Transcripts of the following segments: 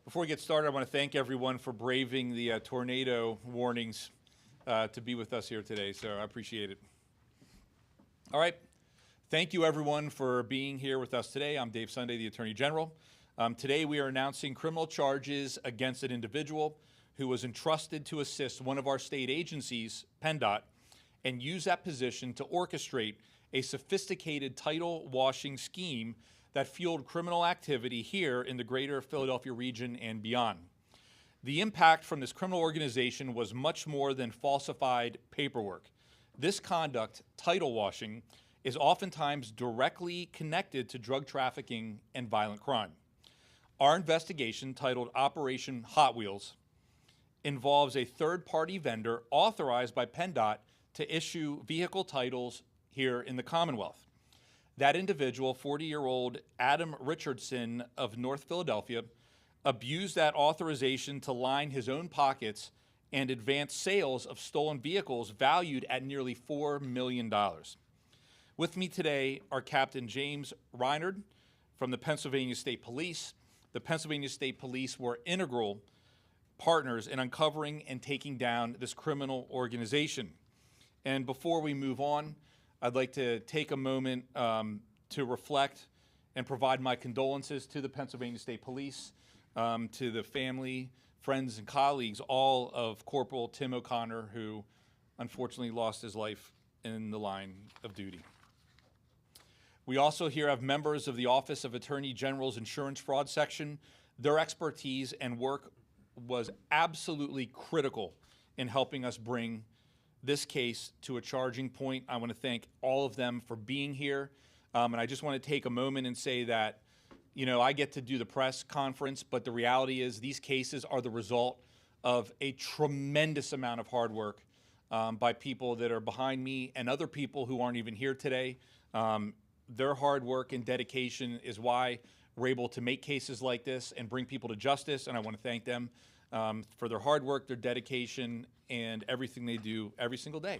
Before we get started, I want to thank everyone for braving the tornado warnings to be with us here today, so I appreciate it. All right. Thank you, everyone, for being here with us today. I'm Dave Sunday, the Attorney General. Today, we are announcing criminal charges against an individual who was entrusted to assist one of our state agencies, PennDOT, and use that position to orchestrate a sophisticated title washing scheme that fueled criminal activity here in the greater Philadelphia region and beyond. The impact from this criminal organization was much more than falsified paperwork. This conduct, title washing, is oftentimes directly connected to drug trafficking and violent crime. Our investigation, titled Operation Hot Wheels, involves a third-party vendor authorized by PennDOT to issue vehicle titles here in the Commonwealth. That individual, 40-year-old Adam Richardson of North Philadelphia, abused that authorization to line his own pockets and advance sales of stolen vehicles valued at nearly $4 million. With me today are Captain James Reinard from the Pennsylvania State Police. The Pennsylvania State Police were integral partners in uncovering and taking down this criminal organization. And before we move on, I'd like to take a moment to reflect and provide my condolences to the Pennsylvania State Police, to the family, friends, and colleagues, all of Corporal Tim O'Connor, who unfortunately lost his life in the line of duty. We also here have members of the Office of Attorney General's Insurance Fraud Section. Their expertise and work was absolutely critical in helping us bring this case to a charging point. I want to thank all of them for being here. And I just want to take a moment and say that, you know, I get to do the press conference, but the reality is these cases are the result of a tremendous amount of hard work by people that are behind me and other people who aren't even here today. Their hard work and dedication is why we're able to make cases like this and bring people to justice, and I want to thank them for their hard work, their dedication, and everything they do every single day.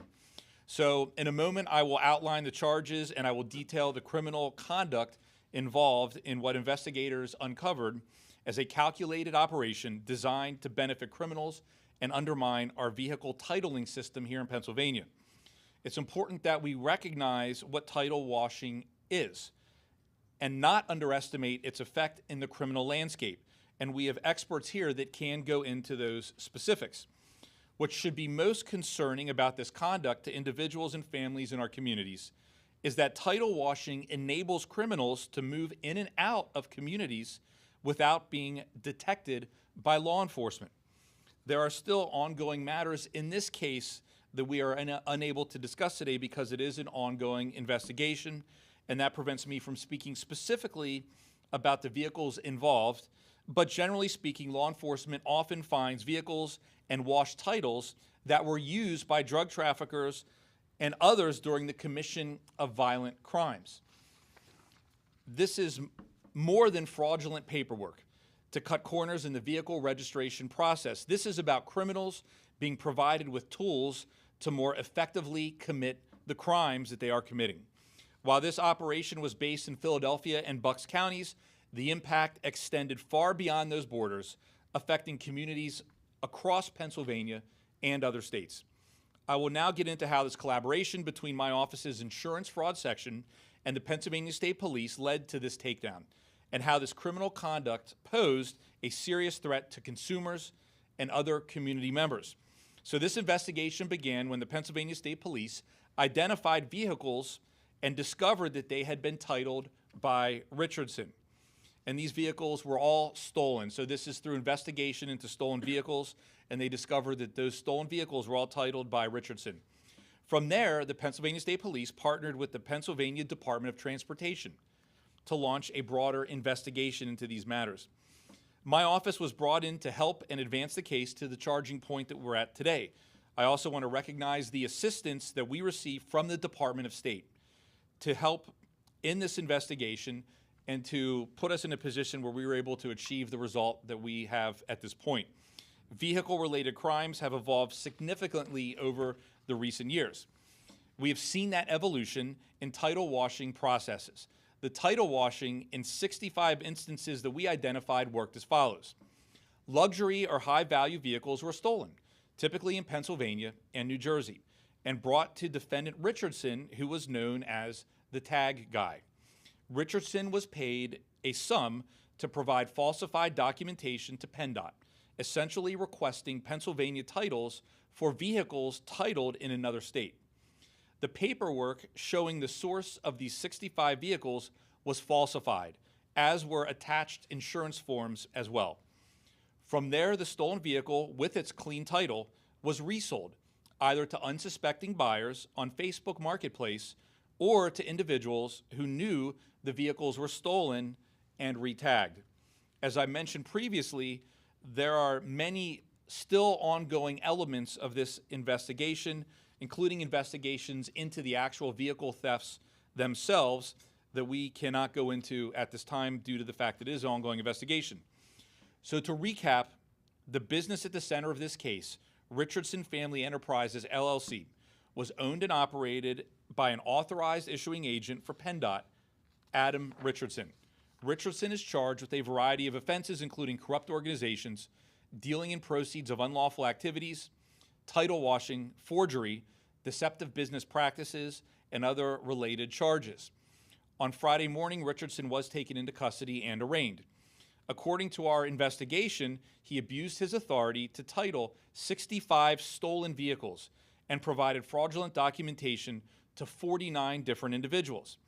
So in a moment, I will outline the charges and I will detail the criminal conduct involved in what investigators uncovered as a calculated operation designed to benefit criminals and undermine our vehicle titling system here in Pennsylvania. It's important that we recognize what title washing is and not underestimate its effect in the criminal landscape. And we have experts here that can go into those specifics. What should be most concerning about this conduct to individuals and families in our communities is that title washing enables criminals to move in and out of communities without being detected by law enforcement. There are still ongoing matters in this case that we are unable to discuss today because it is an ongoing investigation, and that prevents me from speaking specifically about the vehicles involved. But generally speaking, law enforcement often finds vehicles and washed titles that were used by drug traffickers and others during the commission of violent crimes. This is more than fraudulent paperwork to cut corners in the vehicle registration process. This is about criminals being provided with tools to more effectively commit the crimes that they are committing. While this operation was based in Philadelphia and Bucks counties, the impact extended far beyond those borders, affecting communities across Pennsylvania and other states. I will now get into how this collaboration between my office's insurance fraud section and the Pennsylvania State Police led to this takedown, and how this criminal conduct posed a serious threat to consumers and other community members. So this investigation began when the Pennsylvania State Police identified vehicles and discovered that they had been titled by Richardson. And these vehicles were all stolen. So this is through investigation into stolen vehicles, and they discovered that those stolen vehicles were all titled by Richardson. From there, the Pennsylvania State Police partnered with the Pennsylvania Department of Transportation to launch a broader investigation into these matters. My office was brought in to help and advance the case to the charging point that we're at today. I also want to recognize the assistance that we received from the Department of State to help in this investigation and to put us in a position where we were able to achieve the result that we have at this point. Vehicle-related crimes have evolved significantly over the recent years. We have seen that evolution in title washing processes. The title washing in 65 instances that we identified worked as follows. Luxury or high-value vehicles were stolen, typically in Pennsylvania and New Jersey, and brought to defendant Richardson, who was known as the tag guy. Richardson was paid a sum to provide falsified documentation to PennDOT, essentially requesting Pennsylvania titles for vehicles titled in another state. The paperwork showing the source of these 65 vehicles was falsified, as were attached insurance forms as well. From there, the stolen vehicle with its clean title was resold, either to unsuspecting buyers on Facebook Marketplace or to individuals who knew the vehicles were stolen and retagged. As I mentioned previously, there are many still ongoing elements of this investigation, including investigations into the actual vehicle thefts themselves that we cannot go into at this time due to the fact that it is an ongoing investigation. So to recap, the business at the center of this case, Richardson Family Enterprises, LLC, was owned and operated by an authorized issuing agent for PennDOT, Adam Richardson. Richardson is charged with a variety of offenses, including corrupt organizations, dealing in proceeds of unlawful activities, title washing, forgery, deceptive business practices, and other related charges. On Friday morning, Richardson was taken into custody and arraigned. According to our investigation, he abused his authority to title 65 stolen vehicles and provided fraudulent documentation to 49 different individuals.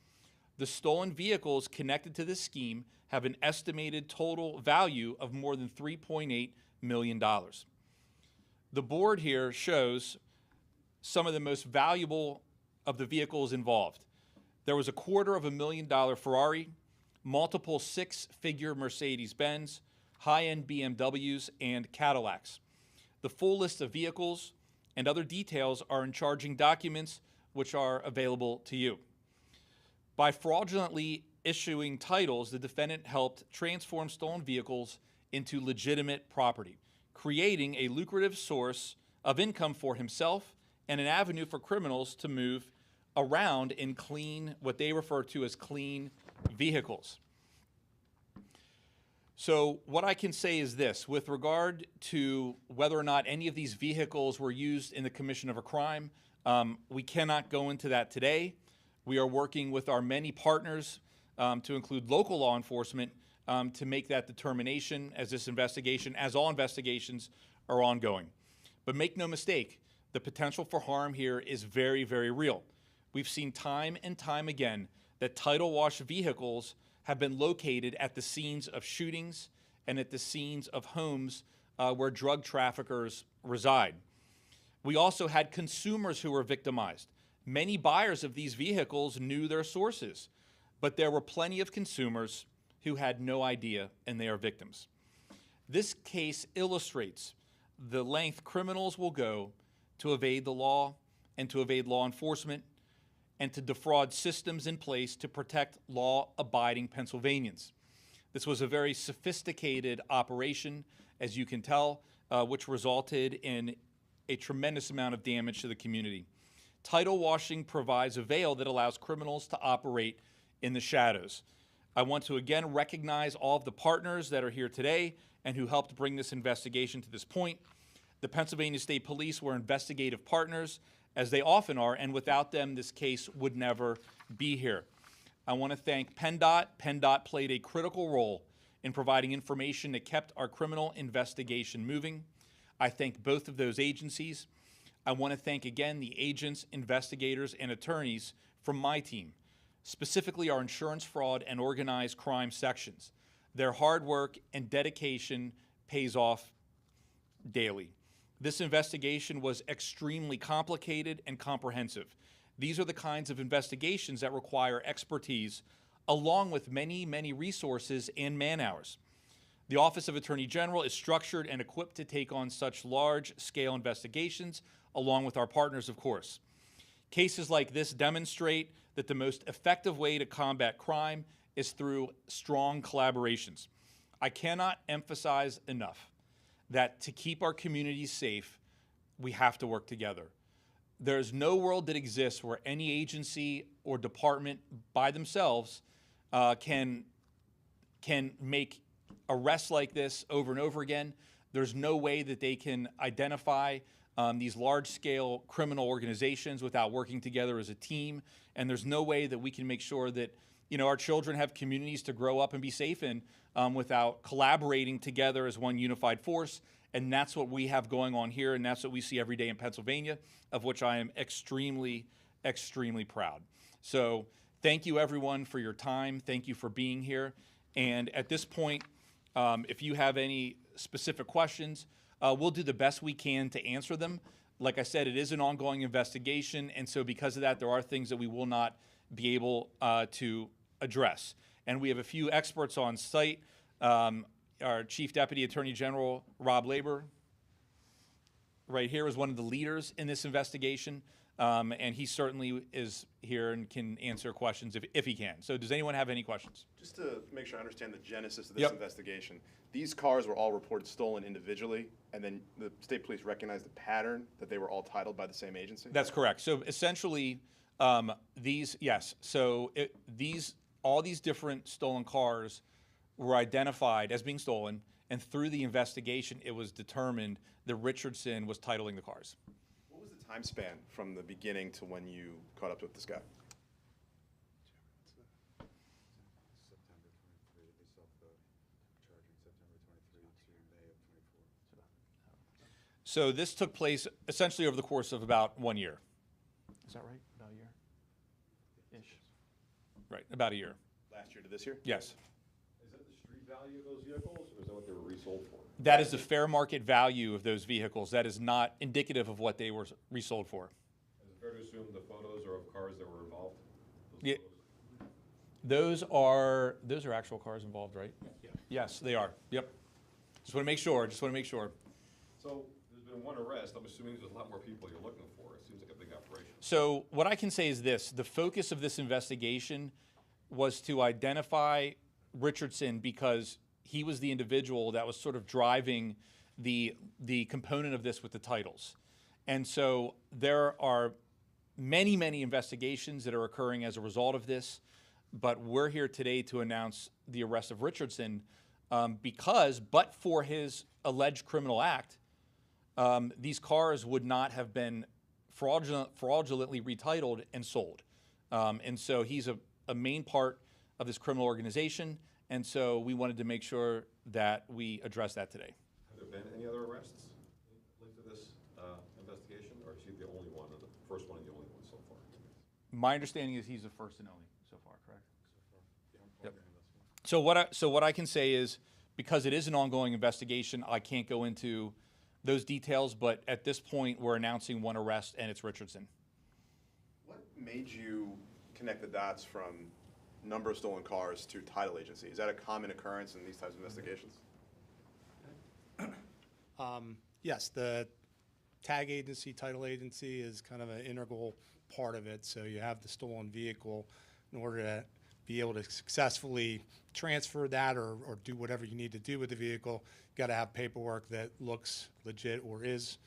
The stolen vehicles connected to this scheme have an estimated total value of more than $3.8 million. The board here shows some of the most valuable of the vehicles involved. There was a $250,000 Ferrari, multiple six-figure Mercedes-Benz, high-end BMWs, and Cadillacs. The full list of vehicles and other details are in charging documents which are available to you. By fraudulently issuing titles, the defendant helped transform stolen vehicles into legitimate property, creating a lucrative source of income for himself and an avenue for criminals to move around in clean, what they refer to as clean vehicles. So what I can say is this, with regard to whether or not any of these vehicles were used in the commission of a crime, we cannot go into that today. We are working with our many partners, to include local law enforcement, to make that determination as this investigation, as all investigations, are ongoing. But make no mistake, the potential for harm here is very, very real. We've seen time and time again that title wash vehicles have been located at the scenes of shootings and at the scenes of homes where drug traffickers reside. We also had consumers who were victimized. Many buyers of these vehicles knew their sources, but there were plenty of consumers who had no idea, and they are victims. This case illustrates the length criminals will go to evade the law and to evade law enforcement and to defraud systems in place to protect law-abiding Pennsylvanians. This was a very sophisticated operation, as you can tell, which resulted in a tremendous amount of damage to the community. Title washing provides a veil that allows criminals to operate in the shadows. I want to again recognize all of the partners that are here today and who helped bring this investigation to this point. The Pennsylvania State Police were investigative partners, as they often are, and without them, this case would never be here. I want to thank PennDOT. PennDOT played a critical role in providing information that kept our criminal investigation moving. I thank both of those agencies. I want to thank again the agents, investigators, and attorneys from my team, specifically our insurance fraud and organized crime sections. Their hard work and dedication pays off daily. This investigation was extremely complicated and comprehensive. These are the kinds of investigations that require expertise, along with many, many resources and man-hours. The Office of Attorney General is structured and equipped to take on such large-scale investigations, along with our partners, of course. Cases like this demonstrate that the most effective way to combat crime is through strong collaborations. I cannot emphasize enough that to keep our communities safe, we have to work together. There's no world that exists where any agency or department by themselves can make arrests like this over and over again. There's no way that they can identify these large-scale criminal organizations without working together as a team. And there's no way that we can make sure that our children have communities to grow up and be safe in without collaborating together as one unified force. And that's what we have going on here, and that's what we see every day in Pennsylvania, of which I am extremely, extremely proud. So thank you, everyone, for your time. Thank you for being here. And at this point, if you have any specific questions, we'll do the best we can to answer them. Like I said, it is an ongoing investigation, and so because of that, there are things that we will not be able to address. And we have a few experts on site. Our Chief Deputy Attorney General, Rob Labor, right here is one of the leaders in this investigation, and he certainly is here and can answer questions if he can. So does anyone have any questions? Just to make sure I understand the genesis of this investigation, these cars were all reported stolen individually, and then the state police recognized the pattern that they were all titled by the same agency? That's correct. So essentially, all these different stolen cars were identified as being stolen, and through the investigation, it was determined that Richardson was titling the cars. What was the time span from the beginning to when you caught up with this guy? September 23, they self-charging September 23 to May of 24. So this took place essentially over the course of about 1 year. Is that right? About a year-ish? Right, about a year. Last year to this year? Yes. Is that the street value of those vehicles, or is that what they were resold for? That is the fair market value of those vehicles. That is not indicative of what they were resold for. Is it fair to assume the photos are of cars that were involved? Yeah. Photos? Those are actual cars involved, right? Yeah. Yes, they are. Yep. Just want to make sure. So there's been one arrest. I'm assuming there's a lot more people you're looking for. It seems like a big operation. So what I can say is this: the focus of this investigation was to identify Richardson because he was the individual that was sort of driving the component of this with the titles. And so there are many, many investigations that are occurring as a result of this, but we're here today to announce the arrest of Richardson but for his alleged criminal act, these cars would not have been fraudulently retitled and sold. And so he's a main part of this criminal organization, and so we wanted to make sure that we address that today. Have there been any other arrests linked to this investigation, or is he the only one, or the first one and the only one so far? My understanding is he's the first and only so far, correct? Yeah. Yep. So what I can say is, because it is an ongoing investigation, I can't go into those details, but at this point, we're announcing one arrest, and it's Richardson. What made you connect the dots from number of stolen cars to title agency? Is that a common occurrence in these types of investigations? Yes, the tag agency, title agency is kind of an integral part of it. So you have the stolen vehicle. In order to be able to successfully transfer that or do whatever you need to do with the vehicle, you got to have paperwork that looks legit or is,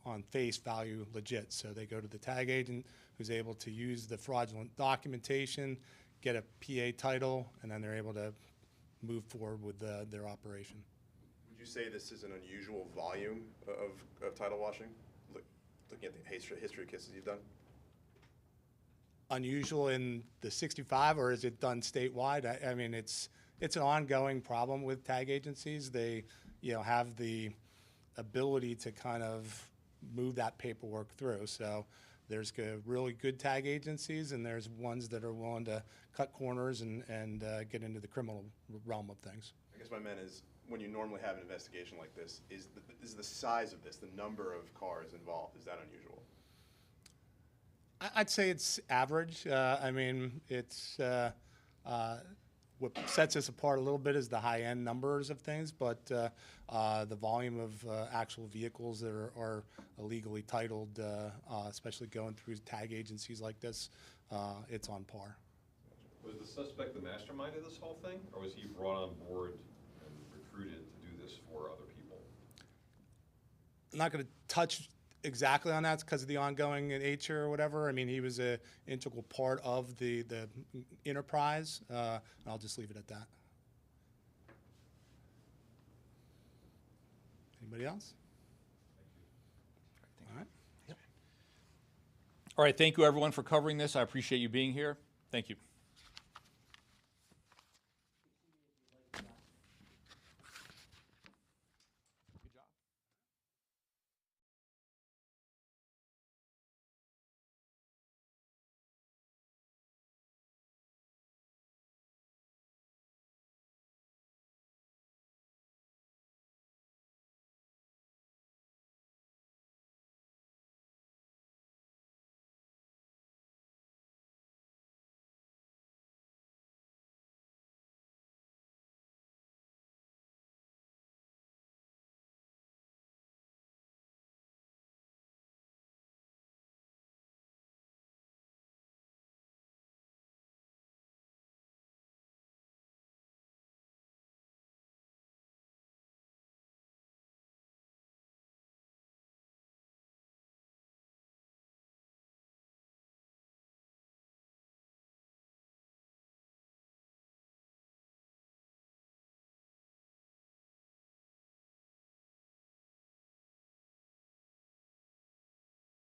on face value legit. So they go to the tag agent who's able to use the fraudulent documentation, get a PA title, and then they're able to move forward with their operation. Would you say this is an unusual volume of title washing, looking at the history of cases you've done? Unusual in the 65, or is it done statewide? I mean, it's an ongoing problem with tag agencies. They, have the ability to kind of move that paperwork through. So there's really good tag agencies, and there's ones that are willing to cut corners and get into the criminal realm of things. I guess what I meant is, when you normally have an investigation like this, is the size of this, the number of cars involved, is that unusual? I'd say it's average. I mean, it's what sets us apart a little bit is the high-end numbers of things, but the volume of actual vehicles that are illegally titled, especially going through tag agencies like this, it's on par. Was the suspect the mastermind of this whole thing, or was he brought on board and recruited to do this for other people? I'm not going to touch exactly on that because of the ongoing nature or whatever. I mean, he was an integral part of the enterprise, and I'll just leave it at that. Anybody else? All right. All right, thank you everyone for covering this. I appreciate you being here. Thank you.